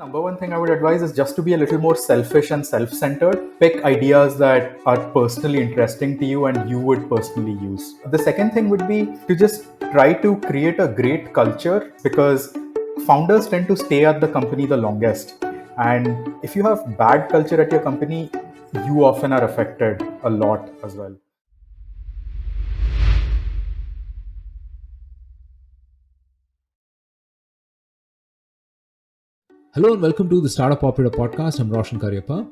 Number one thing I would advise is just to be a little more selfish and self-centered. Pick ideas that are personally interesting to you and you would personally use. The second thing would be to just try to create a great culture, because founders tend to stay at the company the longest. And if you have bad culture at your company, you often are affected a lot as well. Hello and welcome to the Startup Operator Podcast. I'm Roshan Cariappa.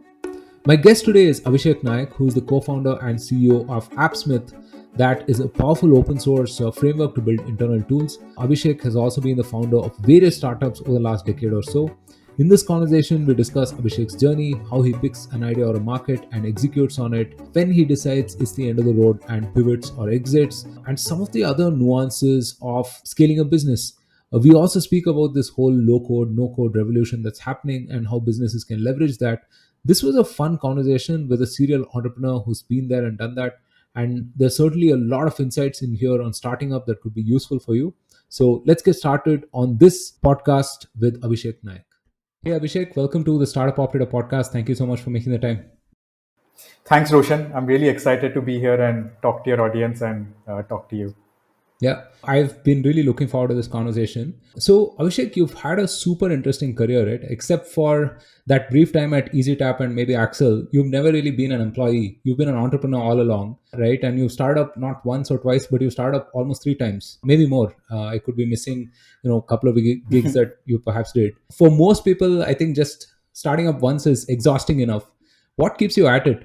My guest today is Abhishek Nayak, who is the co-founder and CEO of Appsmith. That is a powerful open source framework to build internal tools. Abhishek has also been the founder of various startups over the last decade or so. In this conversation, we discuss Abhishek's journey, how he picks an idea or a market and executes on it, when he decides it's the end of the road and pivots or exits, and some of the other nuances of scaling a business. We also speak about this whole low code, no code revolution that's happening and how businesses can leverage that. This was a fun conversation with a serial entrepreneur who's been there and done that. And there's certainly a lot of insights in here on starting up that could be useful for you. So let's get started on this podcast with Abhishek Nayak. Hey, Abhishek, welcome to the Startup Operator Podcast. Thank you so much for making the time. Thanks, Roshan. I'm really excited to be here and talk to your audience and talk to you. Yeah, I've been really looking forward to this conversation. So, Abhishek, you've had a super interesting career, right? Except for that brief time at EasyTap and maybe Axel, you've never really been an employee. You've been an entrepreneur all along, right? And you've started up not once or twice, but you've started up almost three times, maybe more. I could be missing, a couple of gigs that you perhaps did. For most people, I think just starting up once is exhausting enough. What keeps you at it?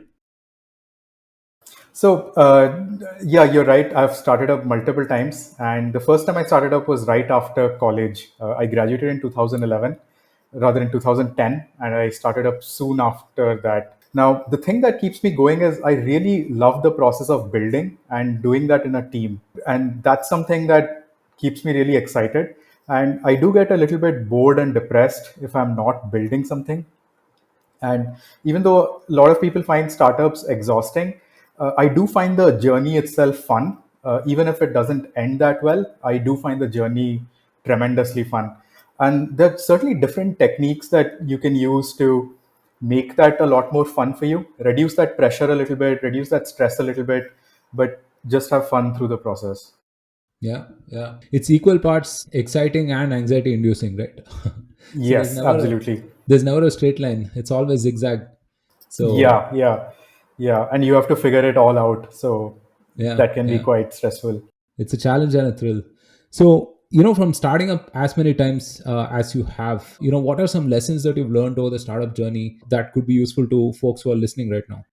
So, yeah, you're right. I've started up multiple times. And the first time I started up was right after college. I graduated in 2011, rather in 2010, and I started up soon after that. Now, the thing that keeps me going is I really love the process of building and doing that in a team. And that's something that keeps me really excited. And I do get a little bit bored and depressed if I'm not building something. And even though a lot of people find startups exhausting, I do find the journey itself fun. Even if it doesn't end that well, I do find the journey tremendously fun. And there are certainly different techniques that you can use to make that a lot more fun for you, reduce that pressure a little bit, reduce that stress a little bit, but just have fun through the process. Yeah, yeah. It's equal parts exciting and anxiety inducing, right? So Yes, absolutely. there's never a straight line. It's always zigzag. So Yeah. And you have to figure it all out. So yeah, that can be yeah. quite stressful. It's a challenge and a thrill. So, from starting up as many times as you have, what are some lessons that you've learned over the startup journey that could be useful to folks who are listening right now?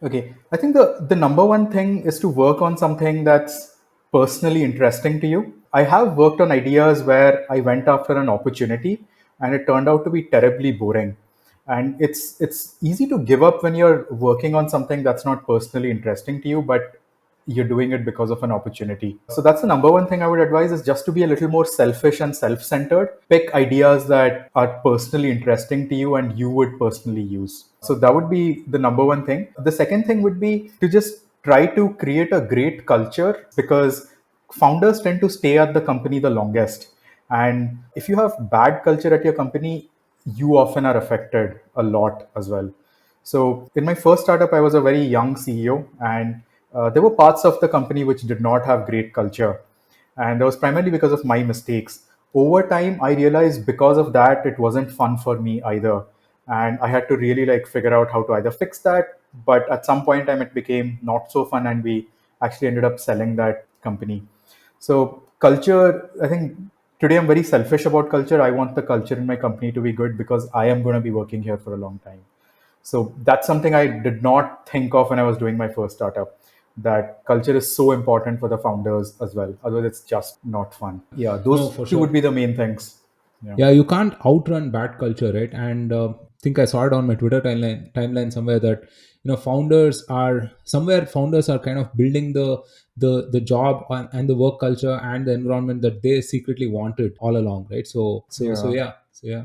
Okay. I think the number one thing is to work on something that's personally interesting to you. I have worked on ideas where I went after an opportunity and it turned out to be terribly boring. And it's easy to give up when you're working on something that's not personally interesting to you, but you're doing it because of an opportunity. So that's the number one thing I would advise, is just to be a little more selfish and self-centered. Pick ideas that are personally interesting to you and you would personally use. So that would be the number one thing. The second thing would be to just try to create a great culture, because founders tend to stay at the company the longest. And if you have bad culture at your company, you often are affected a lot as well. So in my first startup, I was a very young CEO, and there were parts of the company which did not have great culture. And that was primarily because of my mistakes. Over time, I realized because of that, it wasn't fun for me either. And I had to really figure out how to either fix that. But at some point in time, it became not so fun, and we actually ended up selling that company. So culture, I think today I'm very selfish about culture. I want the culture in my company to be good because I am going to be working here for a long time. So that's something I did not think of when I was doing my first startup. That culture is so important for the founders as well. Otherwise, it's just not fun. Yeah, No, those for two would sure. be the main things. Yeah. Yeah, you can't outrun bad culture, right? And think I saw it on my Twitter timeline somewhere that founders are kind of building the job and the work culture and the environment that they secretly wanted all along, right? Yeah. So yeah.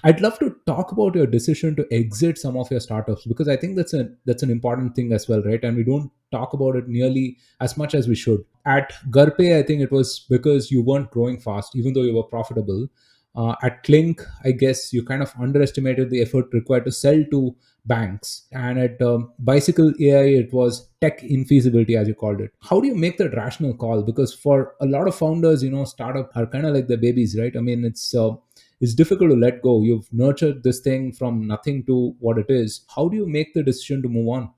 I'd love to talk about your decision to exit some of your startups, because I think that's an important thing as well, right? And we don't talk about it nearly as much as we should. At Garpe, I think it was because you weren't growing fast, even though you were profitable. At Clink, I guess you kind of underestimated the effort required to sell to banks. And at Bicycle AI, it was tech infeasibility, as you called it. How do you make that rational call? Because for a lot of founders, startup are kind of like the babies, right? I mean, it's difficult to let go. You've nurtured this thing from nothing to what it is. How do you make the decision to move on?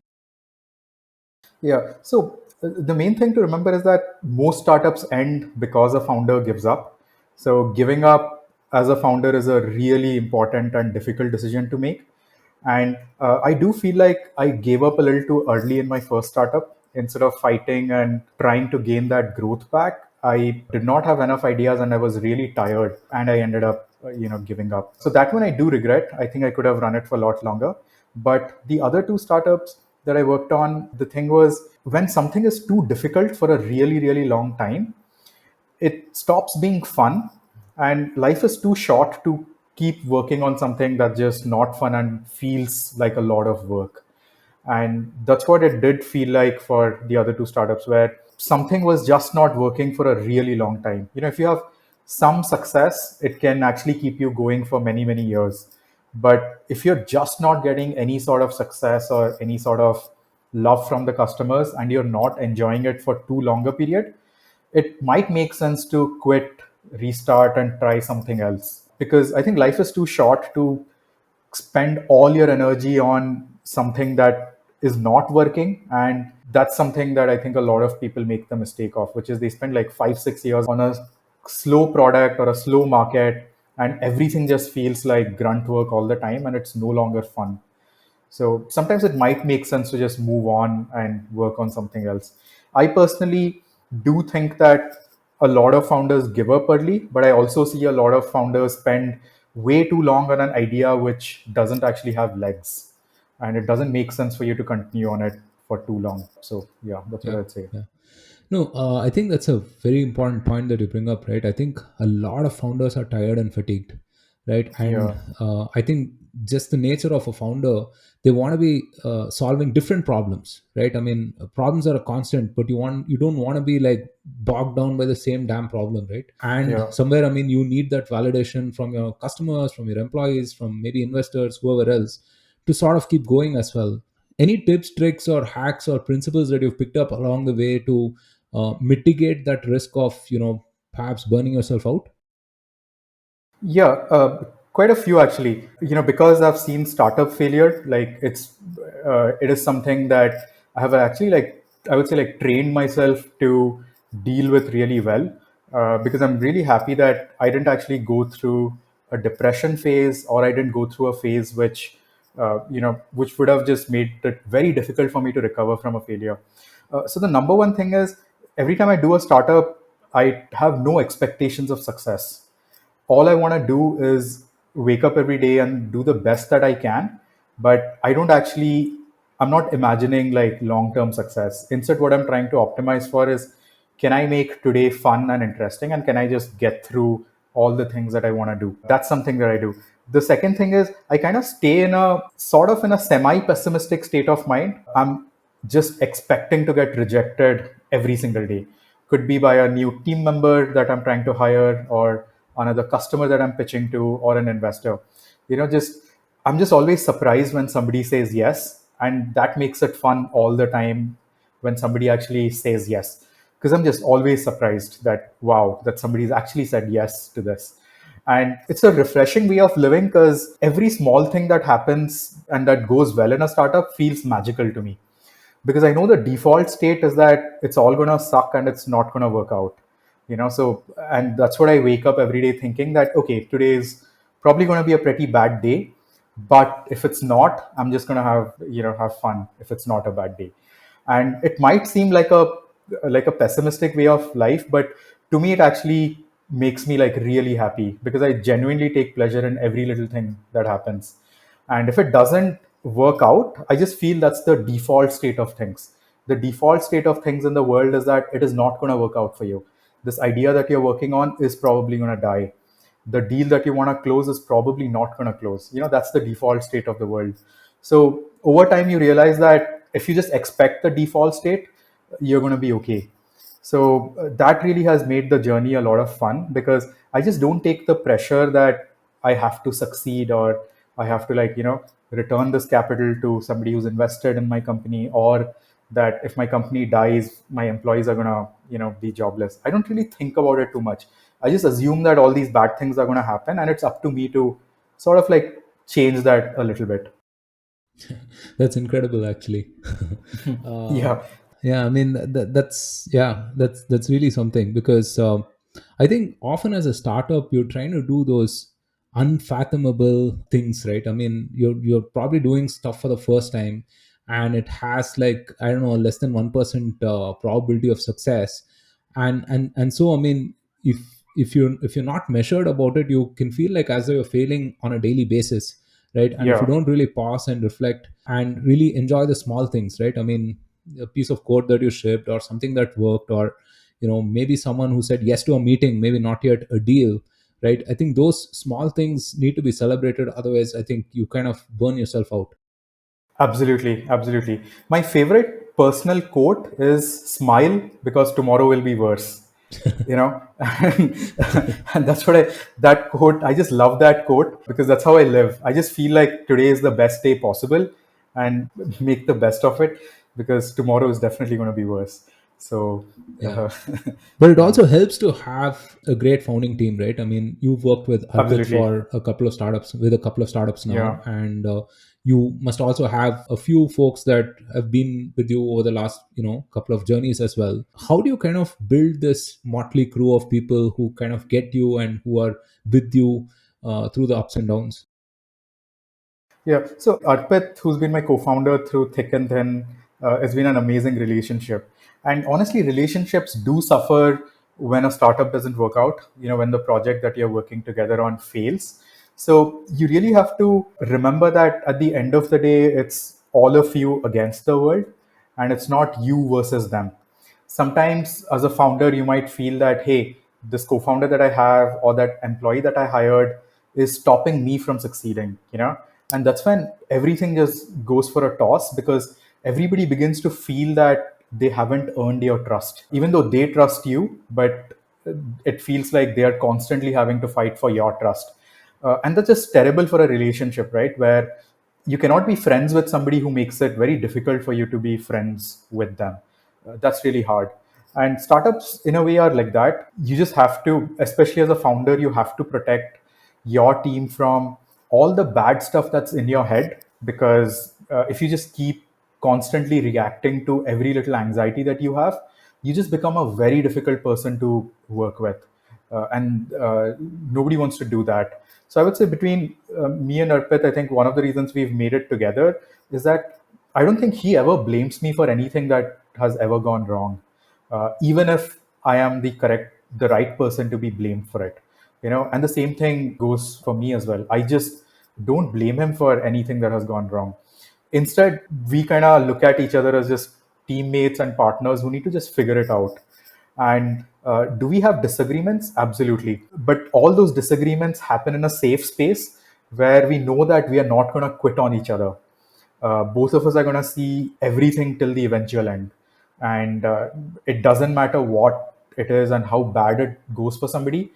Yeah. So the main thing to remember is that most startups end because a founder gives up. So giving up as a founder is a really important and difficult decision to make. And I do feel like I gave up a little too early in my first startup. Instead of fighting and trying to gain that growth back, I did not have enough ideas and I was really tired and I ended up, giving up. So that one I do regret. I think I could have run it for a lot longer. But the other two startups that I worked on, the thing was when something is too difficult for a really, really long time, it stops being fun and life is too short to keep working on something that's just not fun and feels like a lot of work. And that's what it did feel like for the other two startups, where something was just not working for a really long time. If you have some success, it can actually keep you going for many, many years. But if you're just not getting any sort of success or any sort of love from the customers and you're not enjoying it for too long a period, it might make sense to quit, restart, and try something else. Because I think life is too short to spend all your energy on something that is not working. And that's something that I think a lot of people make the mistake of, which is they spend like 5 6 years on a slow product or a slow market, and everything just feels like grunt work all the time and it's no longer fun. So sometimes it might make sense to just move on and work on something else. I personally do think that a lot of founders give up early, but I also see a lot of founders spend way too long on an idea which doesn't actually have legs. And it doesn't make sense for you to continue on it for too long. So, yeah, that's what Yeah, I'd say. yeah. No, I think that's a very important point that you bring up, right? I think a lot of founders are tired and fatigued, right? And Yeah, I think just the nature of a founder, they want to be solving different problems, right? I mean, problems are a constant, but you don't want to be like bogged down by the same damn problem, right? And yeah. somewhere, I mean, you need that validation from your customers, from your employees, from maybe investors, whoever else, to sort of keep going as well. Any tips, tricks, or hacks or principles that you've picked up along the way to mitigate that risk of perhaps burning yourself out? Yeah, quite a few actually. Because I've seen startup failure, like it is something that I have actually, like, I would say, like, trained myself to deal with really well. Because I'm really happy that I didn't actually go through a depression phase, or I didn't go through a phase which would have just made it very difficult for me to recover from a failure. So the number one thing is, every time I do a startup, I have no expectations of success. All I want to do is wake up every day and do the best that I can. But I'm not imagining like long term success. Instead, what I'm trying to optimize for is, can I make today fun and interesting? And can I just get through all the things that I want to do? That's something that I do. The second thing is, I kind of stay in a sort of in a semi pessimistic state of mind. I'm just expecting to get rejected every single day. Could be by a new team member that I'm trying to hire, or another customer that I'm pitching to, or an investor. Just I'm just always surprised when somebody says yes, and that makes it fun all the time when somebody actually says yes. Because I'm just always surprised that, wow, that somebody's actually said yes to this. And it's a refreshing way of living, because every small thing that happens and that goes well in a startup feels magical to me, because I know the default state is that it's all going to suck and it's not going to work out. So, and that's what I wake up every day thinking, that okay, today is probably going to be a pretty bad day, but if it's not, I'm just going to have fun if it's not a bad day. And it might seem like a pessimistic way of life, but to me it actually makes me like really happy, because I genuinely take pleasure in every little thing that happens. And if it doesn't work out, I just feel that's the default state of things. The default state of things in the world is that it is not going to work out for you. This idea that you're working on is probably going to die. The deal that you want to close is probably not going to close. That's the default state of the world. So over time, you realize that if you just expect the default state, you're going to be okay. So that really has made the journey a lot of fun because I just don't take the pressure that I have to succeed or I have to return this capital to somebody who's invested in my company, or that if my company dies, my employees are gonna be jobless. I don't really think about it too much. I just assume that all these bad things are gonna happen, and it's up to me to sort of like change that a little bit. That's incredible, actually. uh, Yeah, yeah, I mean that's really something, because I think often as a startup you're trying to do those unfathomable things, right? I mean, you're probably doing stuff for the first time, and it has, like, I don't know, less than 1% probability of success. And so, I mean, if if you're not measured about it, you can feel like as though you're failing on a daily basis, right? And if you yeah. don't really pause and reflect and really enjoy the small things, right? I mean, a piece of code that you shipped, or something that worked, or maybe someone who said yes to a meeting, maybe not yet a deal, right? I think those small things need to be celebrated, otherwise I think you kind of burn yourself out. Absolutely, absolutely. My favorite personal quote is smile because tomorrow will be worse. And that's what that quote, I just love that quote because that's how I live. I just feel like today is the best day possible and make the best of it because tomorrow is definitely going to be worse. So, Yeah, uh, but it yeah, also helps to have a great founding team, right? I mean, you've worked with Arpit absolutely. for a couple of startups Yeah. now, and you must also have a few folks that have been with you over the last couple of journeys as well. How do you kind of build this motley crew of people who kind of get you and who are with you through the ups and downs? Yeah. So Arpit, who's been my co-founder through thick and thin, has been an amazing relationship. And honestly, relationships do suffer when a startup doesn't work out. When the project that you're working together on fails. So you really have to remember that at the end of the day, it's all of you against the world, and it's not you versus them. Sometimes as a founder you might feel that, hey, this co-founder that I have or that employee that I hired is stopping me from succeeding, and that's when everything just goes for a toss because everybody begins to feel that they haven't earned your trust even though they trust you, but it feels like they are constantly having to fight for your trust. And that's just terrible for a relationship, right? Where you cannot be friends with somebody who makes it very difficult for you to be friends with them. That's really hard. And startups, in a way, are like that. You just have to, especially as a founder, you have to protect your team from all the bad stuff that's in your head. Because if you just keep constantly reacting to every little anxiety that you have, you just become a very difficult person to work with. And nobody wants to do that. So I would say between me and Arpit, I think one of the reasons we've made it together is that I don't think he ever blames me for anything that has ever gone wrong, even if I am the right person to be blamed for it. And the same thing goes for me as well. I just don't blame him for anything that has gone wrong. Instead, we kind of look at each other as just teammates and partners who need to just figure it out. And do we have disagreements? Absolutely. But all those disagreements happen in a safe space where we know that we are not going to quit on each other. Both of us are going to see everything till the eventual end. And it doesn't matter what it is and how bad it goes for somebody.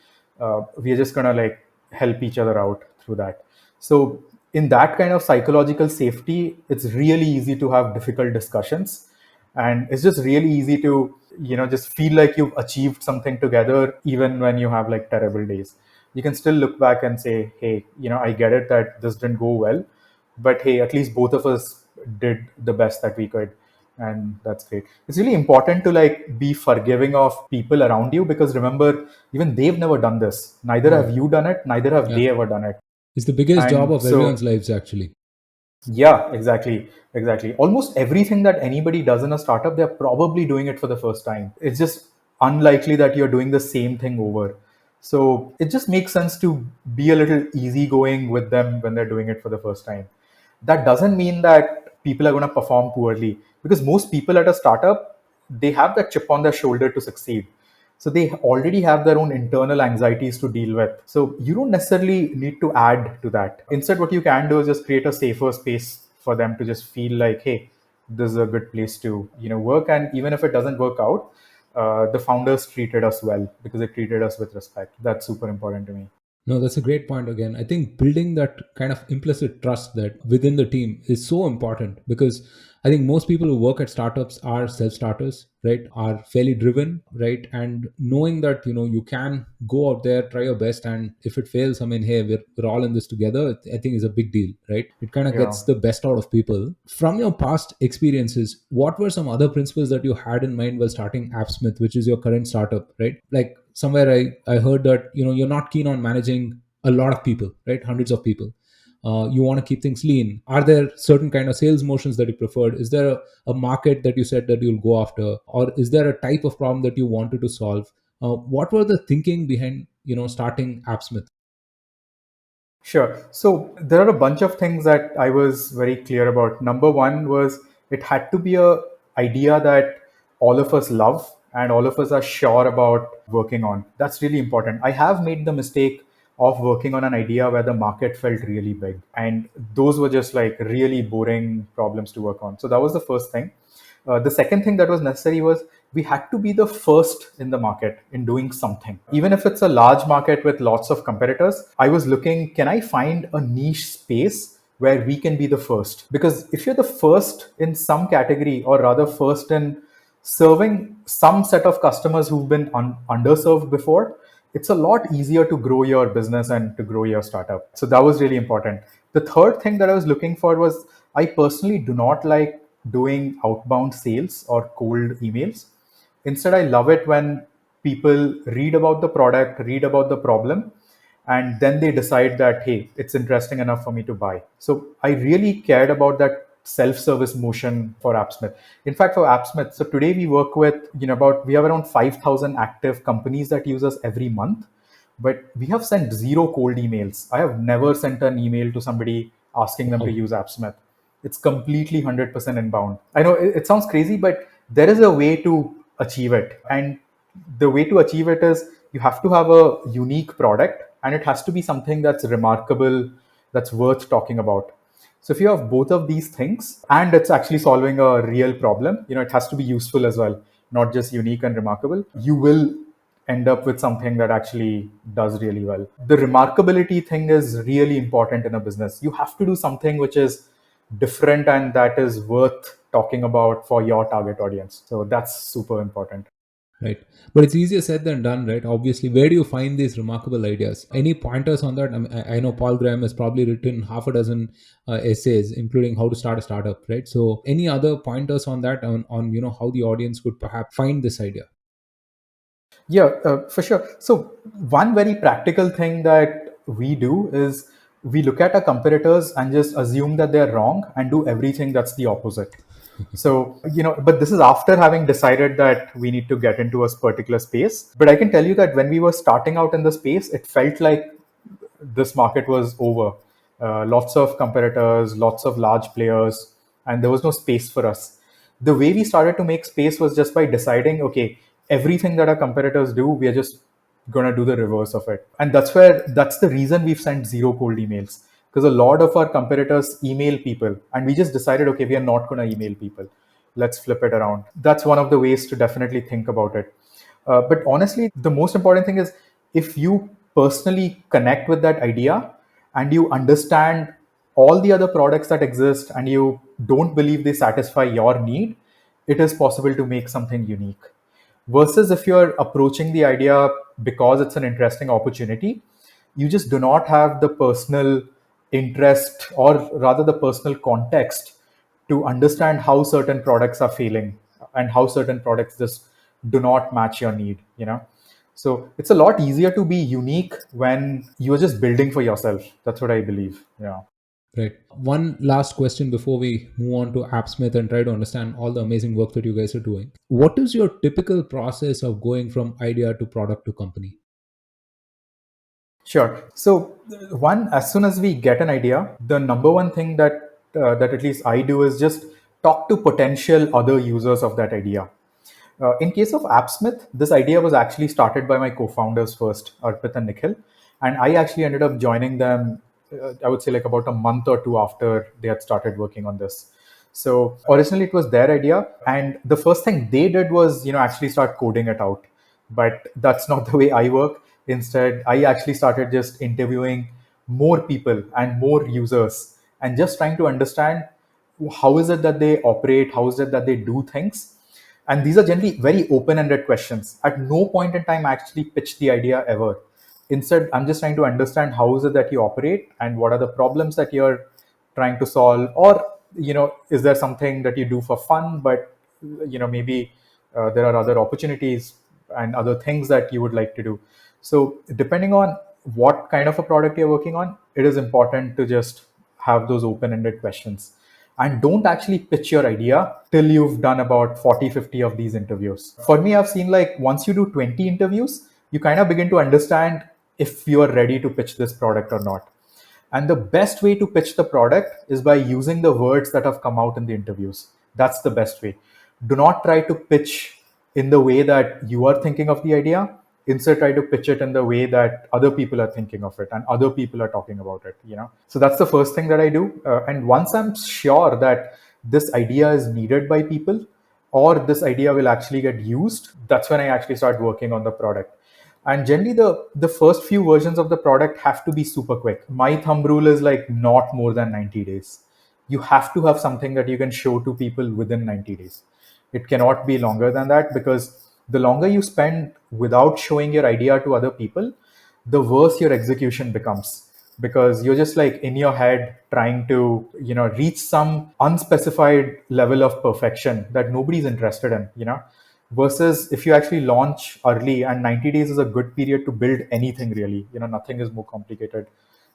We are just going to like help each other out through that. So, in that kind of psychological safety, it's really easy to have difficult discussions, and it's just really easy to just feel like you've achieved something together even when you have like terrible days. You can still look back and say, hey, I get it that this didn't go well, but hey, at least both of us did the best that we could, and that's great. It's really important to like be forgiving of people around you because remember, even they've never done this, neither Yeah, have you done it, neither have yeah. they ever done it. It's the biggest job And of everyone's so lives, actually. yeah, exactly. Exactly. Almost everything that anybody does in a startup, they're probably doing it for the first time. It's just unlikely that you're doing the same thing over. So it just makes sense to be a little easygoing with them when they're doing it for the first time. That doesn't mean that people are going to perform poorly because most people at a startup, they have that chip on their shoulder to succeed. So they already have their own internal anxieties to deal with. So you don't necessarily need to add to that. Instead, what you can do is just create a safer space for them to just feel like, hey, this is a good place to work. And even if it doesn't work out, the founders treated us well because they treated us with respect. That's super important to me. No, that's a great point again. I think building that kind of implicit trust that within the team is so important because I think most people who work at startups are self-starters, right? Are fairly driven, right? And knowing that, you can go out there, try your best, and if it fails, I mean, hey, we're all in this together, I think is a big deal, right? It kind of Yeah. gets the best out of people. From your past experiences, what were some other principles that you had in mind while starting Appsmith, which is your current startup, right? Like somewhere I heard that you're not keen on managing a lot of people, right? Hundreds of people. You want to keep things lean. Are there certain kind of sales motions that you preferred? Is there a market that you said that you'll go after, or is there a type of problem that you wanted to solve? What were the thinking behind starting Appsmith? Sure. So there are a bunch of things that I was very clear about. Number one was it had to be a idea that all of us love and all of us are sure about working on. That's really important. I have made the mistake of working on an idea where the market felt really big, and those were just like really boring problems to work on. So that was the first thing. The second thing that was necessary was we had to be the first in the market in doing something. Even if it's a large market with lots of competitors, I was looking, can I find a niche space where we can be the first? Because if you're the first in some category, or rather first in serving some set of customers who've been underserved before, it's a lot easier to grow your business and to grow your startup. So that was really important. The third thing that I was looking for was I personally do not like doing outbound sales or cold emails. Instead, I love it when people read about the product, read about the problem, and then they decide that, hey, it's interesting enough for me to buy. So I really cared about that self-service motion for Appsmith. In fact, for Appsmith, so today we work with, we have around 5,000 active companies that use us every month, but we have sent zero cold emails. I have never sent an email to somebody asking them to Wow. use Appsmith. It's completely 100% inbound. I know it sounds crazy, but there is a way to achieve it. And the way to achieve it is you have to have a unique product and it has to be something that's remarkable, that's worth talking about. So if you have both of these things and it's actually solving a real problem, it has to be useful as well, not just unique and remarkable. You will end up with something that actually does really well. The remarkability thing is really important in a business. You have to do something which is different and that is worth talking about for your target audience. So that's super important. Right. But it's easier said than done, right? Obviously, where do you find these remarkable ideas? Any pointers on that? I know Paul Graham has probably written half a dozen essays, including how to start a startup, right? So, any other pointers on that, on how the audience could perhaps find this idea? Yeah, for sure. So one very practical thing that we do is we look at our competitors and just assume that they're wrong and do everything that's the opposite. So, but this is after having decided that we need to get into a particular space. But I can tell you that when we were starting out in the space, it felt like this market was over. Lots of competitors, lots of large players, and there was no space for us. The way we started to make space was just by deciding, okay, everything that our competitors do, we are just going to do the reverse of it. And that's the reason we've sent zero cold emails. Because a lot of our competitors email people, and we just decided, okay, we are not going to email people. Let's flip it around. That's one of the ways to definitely think about it. But honestly, the most important thing is if you personally connect with that idea and you understand all the other products that exist and you don't believe they satisfy your need, it is possible to make something unique. Versus if you're approaching the idea because it's an interesting opportunity, you just do not have the personal interest or rather the personal context to understand how certain products are failing and how certain products just do not match your need. So it's a lot easier to be unique when you're just building for yourself. That's what I believe. Yeah. Right. One last question before we move on to AppSmith and try to understand all the amazing work that you guys are doing. What is your typical process of going from idea to product to company? Sure. So, one, as soon as we get an idea, the number one thing that at least I do is just talk to potential other users of that idea. In case of Appsmith, this idea was actually started by my co-founders first, Arpit and Nikhil, and I actually ended up joining them. I would say like about a month or two after they had started working on this. So originally it was their idea, and the first thing they did was, actually start coding it out. But that's not the way I work. Instead, I actually started just interviewing more people and more users and just trying to understand how is it that they operate, how is it that they do things. And these are generally very open-ended questions. At no point in time I actually pitch the idea ever. Instead, I'm just trying to understand how is it that you operate and what are the problems that you're trying to solve, or is there something that you do for fun, but maybe there are other opportunities and other things that you would like to do. So depending on what kind of a product you're working on, it is important to just have those open-ended questions, and don't actually pitch your idea till you've done about 40, 50 of these interviews. For me, I've seen like once you do 20 interviews, you kind of begin to understand if you are ready to pitch this product or not. And the best way to pitch the product is by using the words that have come out in the interviews. That's the best way. Do not try to pitch in the way that you are thinking of the idea. Instead, try to pitch it in the way that other people are thinking of it and other people are talking about it. So that's the first thing that I do. And once I'm sure that this idea is needed by people or this idea will actually get used, that's when I actually start working on the product. And generally the first few versions of the product have to be super quick. My thumb rule is like not more than 90 days. You have to have something that you can show to people within 90 days. It cannot be longer than that, because the longer you spend without showing your idea to other people, the worse your execution becomes, because you're just like in your head trying to reach some unspecified level of perfection that nobody's interested in. Versus if you actually launch early, and 90 days is a good period to build anything, really. Nothing is more complicated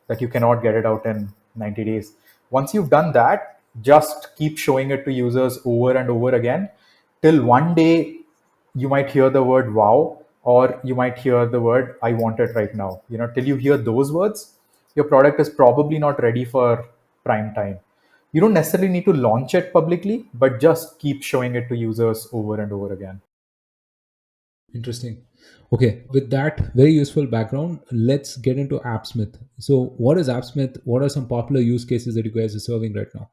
that you cannot get it out in 90 days. Once you've done that, just keep showing it to users over and over again till one day you might hear the word wow, or you might hear the word I want it right now. Till you hear those words, your product is probably not ready for prime time. You don't necessarily need to launch it publicly, but just keep showing it to users over and over again. Interesting. Okay, with that very useful background, let's get into Appsmith. So, what is Appsmith? What are some popular use cases that you guys are serving right now?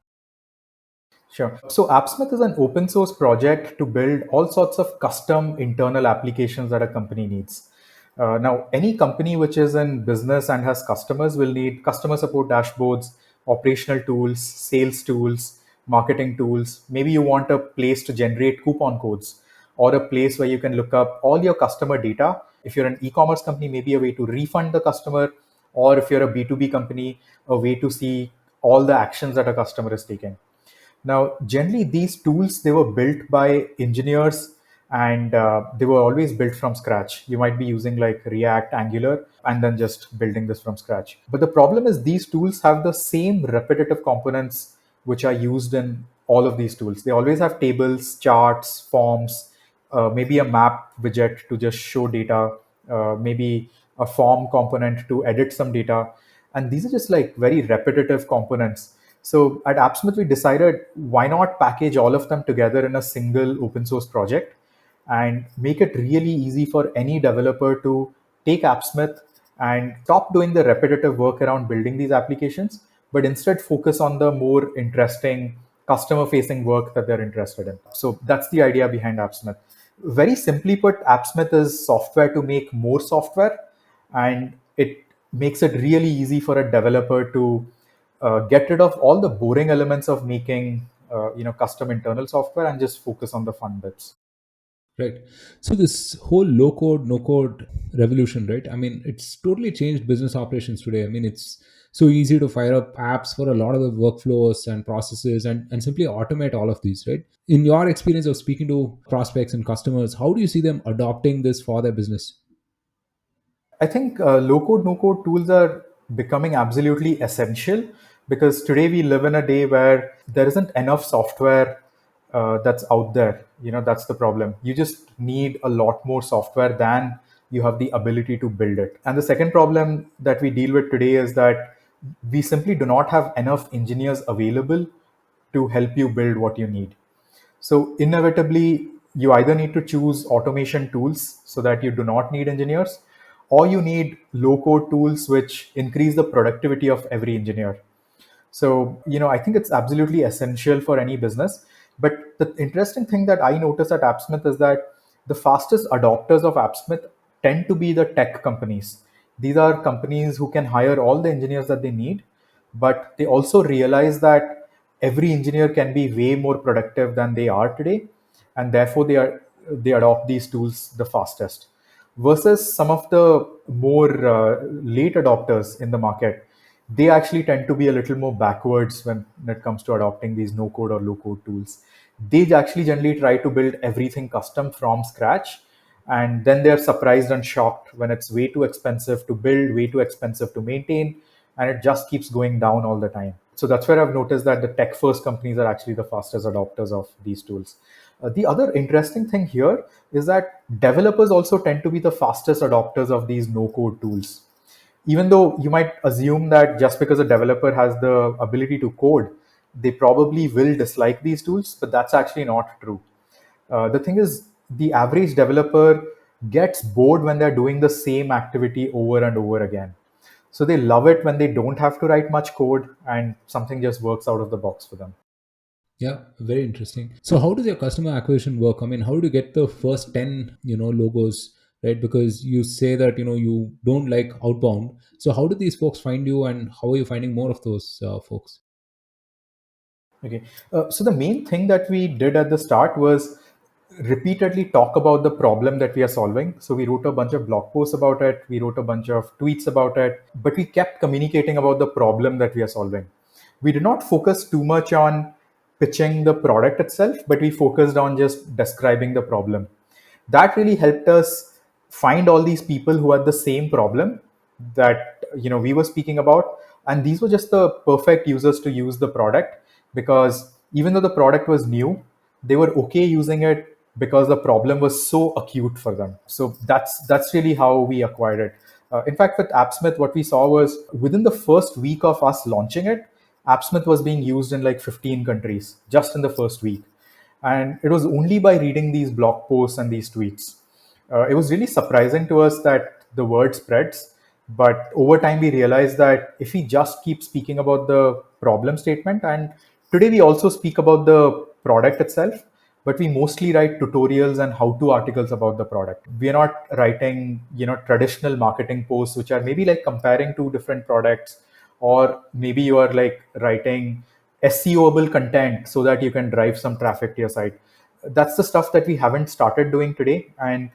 Sure. So Appsmith is an open source project to build all sorts of custom internal applications that a company needs. Now, any company which is in business and has customers will need customer support dashboards, operational tools, sales tools, marketing tools. Maybe you want a place to generate coupon codes, or a place where you can look up all your customer data. If you're an e-commerce company, maybe a way to refund the customer, or if you're a B2B company, a way to see all the actions that a customer is taking. Now, generally, these tools, they were built by engineers, and they were always built from scratch. You might be using like React, Angular, and then just building this from scratch. But the problem is these tools have the same repetitive components which are used in all of these tools. They always have tables, charts, forms, maybe a map widget to just show data, maybe a form component to edit some data. And these are just like very repetitive components. So at Appsmith, we decided why not package all of them together in a single open source project and make it really easy for any developer to take Appsmith and stop doing the repetitive work around building these applications, but instead focus on the more interesting customer facing work that they're interested in. So that's the idea behind Appsmith. Very simply put, Appsmith is software to make more software, and it makes it really easy for a developer to get rid of all the boring elements of making custom internal software and just focus on the fun bits. Right. So this whole low code, no code revolution, right? I mean, it's totally changed business operations today. I mean, it's so easy to fire up apps for a lot of the workflows and processes and simply automate all of these, right? In your experience of speaking to prospects and customers, how do you see them adopting this for their business? I think low code, no code tools are becoming absolutely essential, because today we live in a day where there isn't enough software that's out there. That's the problem. You just need a lot more software than you have the ability to build it. And the second problem that we deal with today is that we simply do not have enough engineers available to help you build what you need. So inevitably, you either need to choose automation tools so that you do not need engineers, or you need low code tools which increase the productivity of every engineer. So, I think it's absolutely essential for any business. But the interesting thing that I notice at Appsmith is that the fastest adopters of Appsmith tend to be the tech companies. These are companies who can hire all the engineers that they need, but they also realize that every engineer can be way more productive than they are today, and therefore they adopt these tools the fastest. Versus some of the more late adopters in the market, they actually tend to be a little more backwards when it comes to adopting these no code or low code tools. They actually generally try to build everything custom from scratch, and then they're surprised and shocked when it's way too expensive to build, way too expensive to maintain, and it just keeps going down all the time. So that's where I've noticed that the tech first companies are actually the fastest adopters of these tools. The other interesting thing here is that developers also tend to be the fastest adopters of these no code tools. Even though you might assume that just because a developer has the ability to code, they probably will dislike these tools, but that's actually not true. The thing is, the average developer gets bored when they're doing the same activity over and over again. So they love it when they don't have to write much code and something just works out of the box for them. Yeah, very interesting. So how does your customer acquisition work? I mean, how do you get the first 10, logos, right? Because you say that, you don't like outbound. So how do these folks find you, and how are you finding more of those folks? Okay. So the main thing that we did at the start was repeatedly talk about the problem that we are solving. So we wrote a bunch of blog posts about it, we wrote a bunch of tweets about it, but we kept communicating about the problem that we are solving. We did not focus too much on pitching the product itself, but we focused on just describing the problem. That really helped us find all these people who had the same problem that we were speaking about, and these were just the perfect users to use the product, because even though the product was new, they were okay using it because the problem was so acute for them. So that's really how we acquired it. In fact, with Appsmith, what we saw was within the first week of us launching it, Appsmith was being used in like 15 countries just in the first week. And it was only by reading these blog posts and these tweets. It was really surprising to us that the word spreads. But over time, we realized that if we just keep speaking about the problem statement, and today we also speak about the product itself, but we mostly write tutorials and how-to articles about the product. We are not writing, traditional marketing posts, which are maybe like comparing two different products, or maybe you are like writing SEOable content so that you can drive some traffic to your site. That's the stuff that we haven't started doing today, and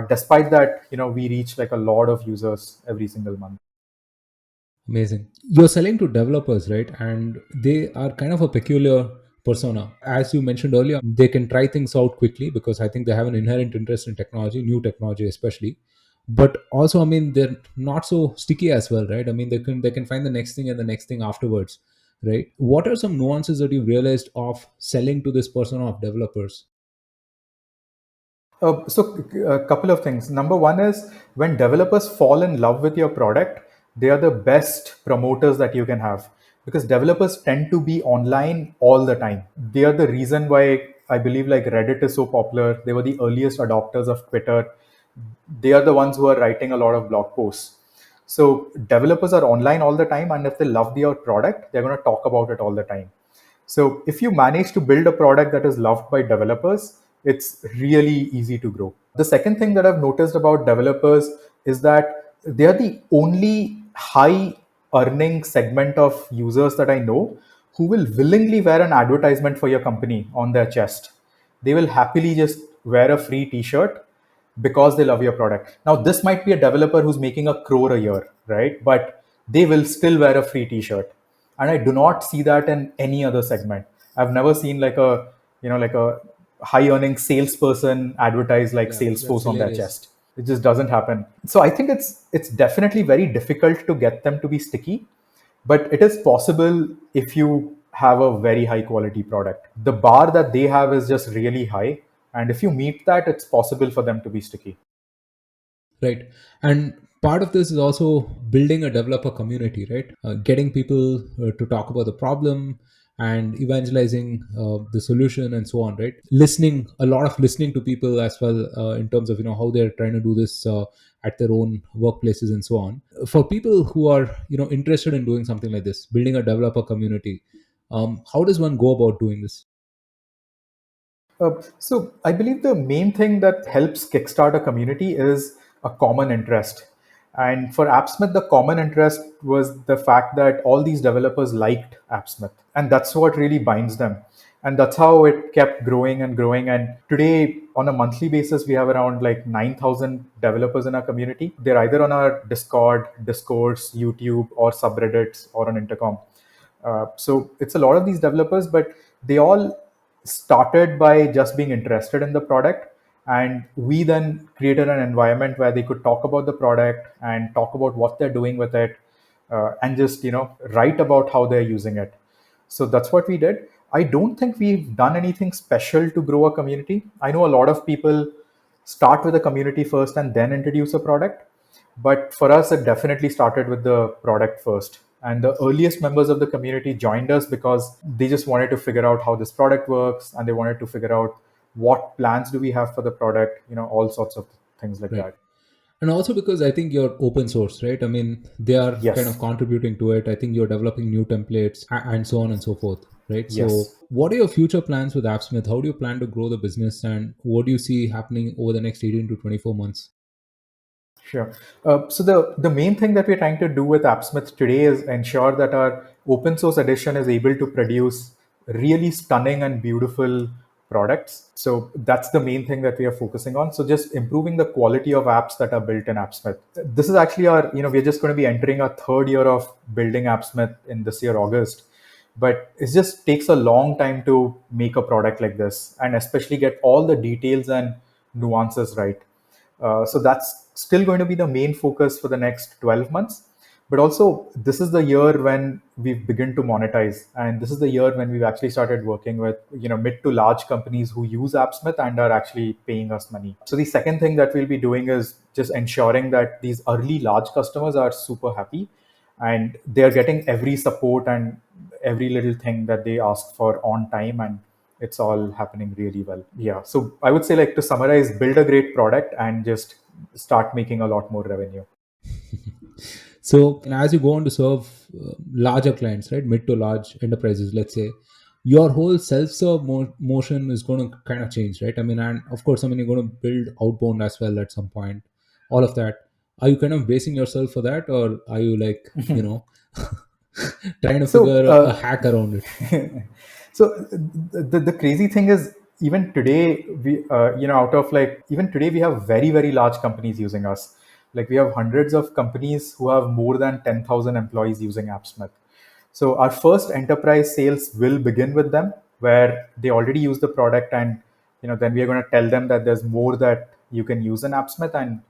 despite that, we reach like a lot of users every single month. Amazing. You're selling to developers, right? And they are kind of a peculiar persona. As you mentioned earlier, they can try things out quickly because I think they have an inherent interest in technology, new technology especially. But also, I mean, they're not so sticky as well, right? I mean, they can find the next thing and the next thing afterwards, right? What are some nuances that you've realized of selling to this persona of developers? So, a couple of things. Number one is when developers fall in love with your product, they are the best promoters that you can have, because developers tend to be online all the time. They are the reason why I believe like Reddit is so popular. They were the earliest adopters of Twitter. They are the ones who are writing a lot of blog posts. So developers are online all the time, and if they love your product, they're going to talk about it all the time. So if you manage to build a product that is loved by developers, it's really easy to grow. The second thing that I've noticed about developers is that they are the only high earning segment of users that I know who will willingly wear an advertisement for your company on their chest. They will happily just wear a free t-shirt because they love your product. Now, this might be a developer who's making a crore a year, right? But they will still wear a free t-shirt. And I do not see that in any other segment. I've never seen like a high earning salesperson advertise like Yeah, that's Salesforce on their hilarious. chest. It just doesn't happen. So I think it's definitely very difficult to get them to be sticky, but it is possible if you have a very high quality product. The bar that they have is just really high, and if you meet that, it's possible for them to be sticky. Right. And part of this is also building a developer community, right? Getting people to talk about the problem and evangelizing the solution and so on, right? Listening, a lot of listening to people as well, in terms of how they're trying to do this at their own workplaces and so on. For people who are interested in doing something like this, building a developer community, how does one go about doing this? So I believe the main thing that helps kickstart a community is a common interest. And for Appsmith, the common interest was the fact that all these developers liked Appsmith. And that's what really binds them. And that's how it kept growing and growing. And today, on a monthly basis, we have around like 9,000 developers in our community. They're either on our Discord, Discourse, YouTube, or subreddits, or on Intercom. So it's a lot of these developers, but they all started by just being interested in the product. And we then created an environment where they could talk about the product and talk about what they're doing with it, and just write about how they're using it. So that's what we did. I don't think we've done anything special to grow a community. I know a lot of people start with a community first and then introduce a product. But for us, it definitely started with the product first. And the earliest members of the community joined us because they just wanted to figure out how this product works, and they wanted to figure out what plans do we have for the product, all sorts of things like Right. that. And also because I think you're open source, right? I mean, they are kind of Yes. contributing to it. I think you're developing new templates and so on and so forth, right? So, Yes. what are your future plans with AppSmith? How do you plan to grow the business, and what do you see happening over the next 18 to 24 months? Sure. So the main thing that we're trying to do with Appsmith today is ensure that our open source edition is able to produce really stunning and beautiful products. So that's the main thing that we are focusing on. So just improving the quality of apps that are built in Appsmith. This is actually our, we're just going to be entering our third year of building Appsmith in this year, August. But it just takes a long time to make a product like this, and especially get all the details and nuances right. So that's still going to be the main focus for the next 12 months. But also, this is the year when we've begun to monetize, and this is the year when we've actually started working with mid to large companies who use Appsmith and are actually paying us money. So the second thing that we'll be doing is just ensuring that these early large customers are super happy, and they're getting every support and every little thing that they ask for on time, and it's all happening really well. Yeah, so I would say, like, to summarize, build a great product and just start making a lot more revenue. So, and as you go on to serve larger clients, right, mid to large enterprises, let's say, your whole self-serve motion is going to kind of change, right? I mean, and of course, I mean, you're going to build outbound as well at some point. All of that. Are you kind of bracing yourself for that, or are you like, trying to So figure a hack around it? so the crazy thing is, even today we out of, like, even today we have very, very large companies using us. Like, we have hundreds of companies who have more than 10,000 employees using Appsmith. So our first enterprise sales will begin with them, where they already use the product, and then we are going to tell them that there's more that you can use in Appsmith, and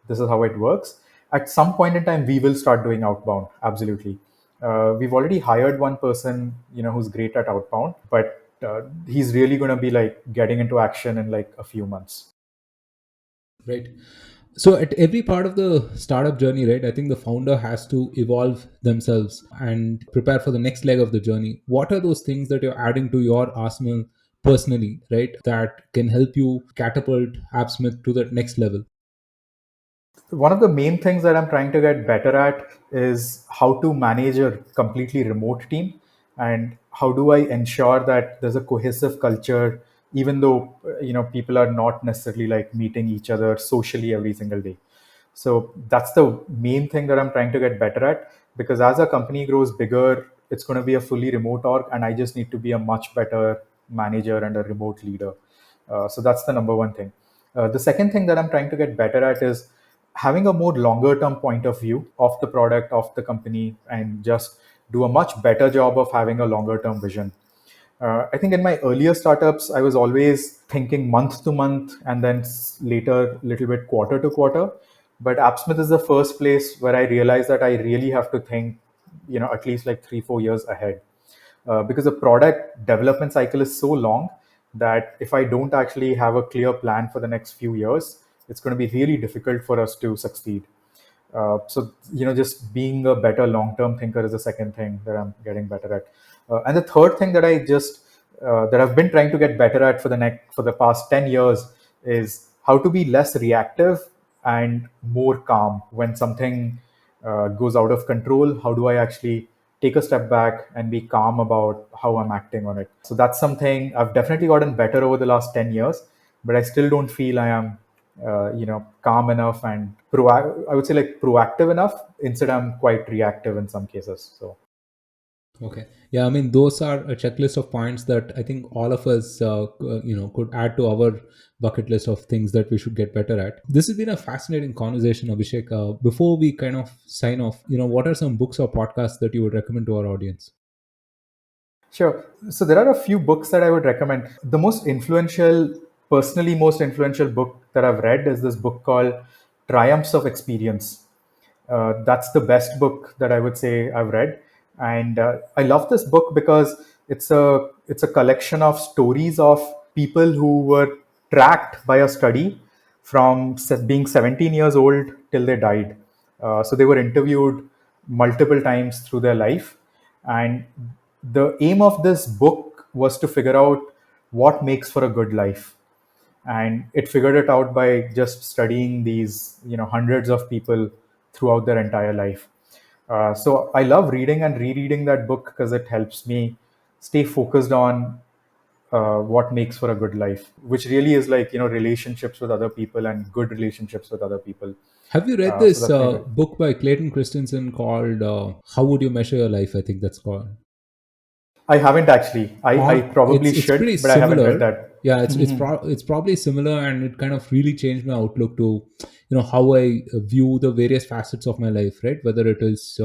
this is how it works. At some point in time, we will start doing outbound. Absolutely. We've already hired one person, who's great at outbound, but he's really going to be, like, getting into action in like a few months. Right. So at every part of the startup journey, right, I think the founder has to evolve themselves and prepare for the next leg of the journey. What are those things that you're adding to your arsenal personally, right, that can help you catapult AppSmith to the next level? One of the main things that I'm trying to get better at is how to manage a completely remote team, and how do I ensure that there's a cohesive culture, even though people are not necessarily, like, meeting each other socially every single day. So that's the main thing that I'm trying to get better at, because as our company grows bigger, it's going to be a fully remote org, and I just need to be a much better manager and a remote leader. So that's the number one thing. The second thing that I'm trying to get better at is having a more longer term point of view of the product, of the company, and just do a much better job of having a longer term vision. I think in my earlier startups, I was always thinking month to month, and then later a little bit quarter to quarter. But Appsmith is the first place where I realized that I really have to think, at least like 3, 4 years ahead, because the product development cycle is so long that if I don't actually have a clear plan for the next few years, it's going to be really difficult for us to succeed. So just being a better long-term thinker is the second thing that I'm getting better at. And the third thing that that I've been trying to get better at for the past 10 years is how to be less reactive and more calm when something goes out of control. How do I actually take a step back and be calm about how I'm acting on it? So that's something I've definitely gotten better over the last 10 years, but I still don't feel I am calm enough and I would say like proactive enough. Instead, I'm quite reactive in some cases. So Okay. Yeah, I mean, those are a checklist of points that I think all of us, could add to our bucket list of things that we should get better at. This has been a fascinating conversation, Abhishek. Before we kind of sign off, what are some books or podcasts that you would recommend to our audience? sure. So there are a few books that I would recommend. The personally most influential book that I've read is this book called Triumphs of Experience. That's the best book that I would say I've read, and I love this book because it's a collection of stories of people who were tracked by a study from being 17 years old till they died. So they were interviewed multiple times through their life, and the aim of this book was to figure out what makes for a good life, and it figured it out by just studying these hundreds of people throughout their entire life. So I love reading and rereading that book because it helps me stay focused on what makes for a good life, which really is like relationships with other people and good relationships with other people. Have you read So this that's my good. book by Clayton Christensen called How Would You Measure Your Life? I think that's called. I haven't actually. I On probably it's pretty should, but I haven't read similar. that. Yeah, it's probably similar, and it kind of really changed my outlook to how I view the various facets of my life, right? Whether it is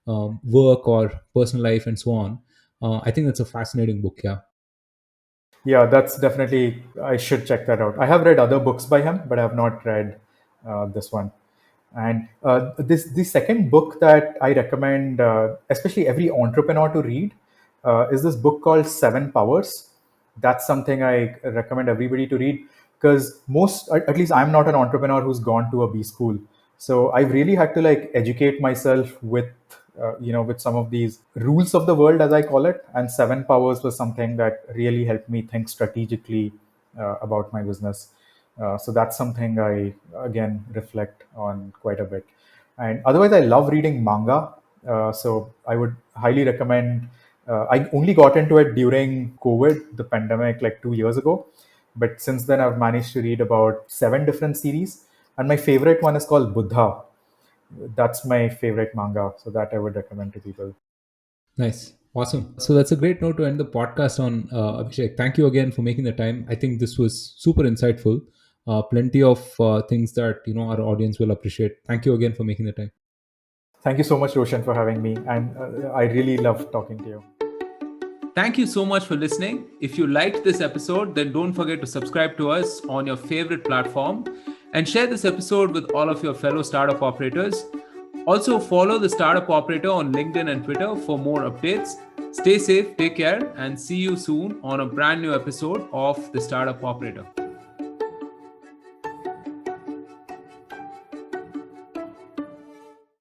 work or personal life and so on. I think that's a fascinating book. Yeah. Yeah, that's definitely, I should check that out. I have read other books by him, but I have not read this one. And the second book that I recommend, especially every entrepreneur to read, is this book called Seven Powers. That's something I recommend everybody to read because at least I'm not an entrepreneur who's gone to a B school. So I've really had to like educate myself with some of these rules of the world, as I call it. And Seven Powers was something that really helped me think strategically about my business. So that's something I again reflect on quite a bit. And otherwise, I love reading manga. So I would highly recommend. I only got into it during COVID, the pandemic, like 2 years ago. But since then, I've managed to read about seven different series. And my favorite one is called Buddha. That's my favorite manga. So that I would recommend to people. Nice. Awesome. So that's a great note to end the podcast on, Abhishek. Thank you again for making the time. I think this was super insightful. Plenty of things that our audience will appreciate. Thank you again for making the time. Thank you so much, Roshan, for having me. And I really love talking to you. Thank you so much for listening. If you liked this episode, then don't forget to subscribe to us on your favorite platform and share this episode with all of your fellow startup operators. Also, follow the Startup Operator on LinkedIn and Twitter for more updates. Stay safe, take care, and see you soon on a brand new episode of the Startup Operator.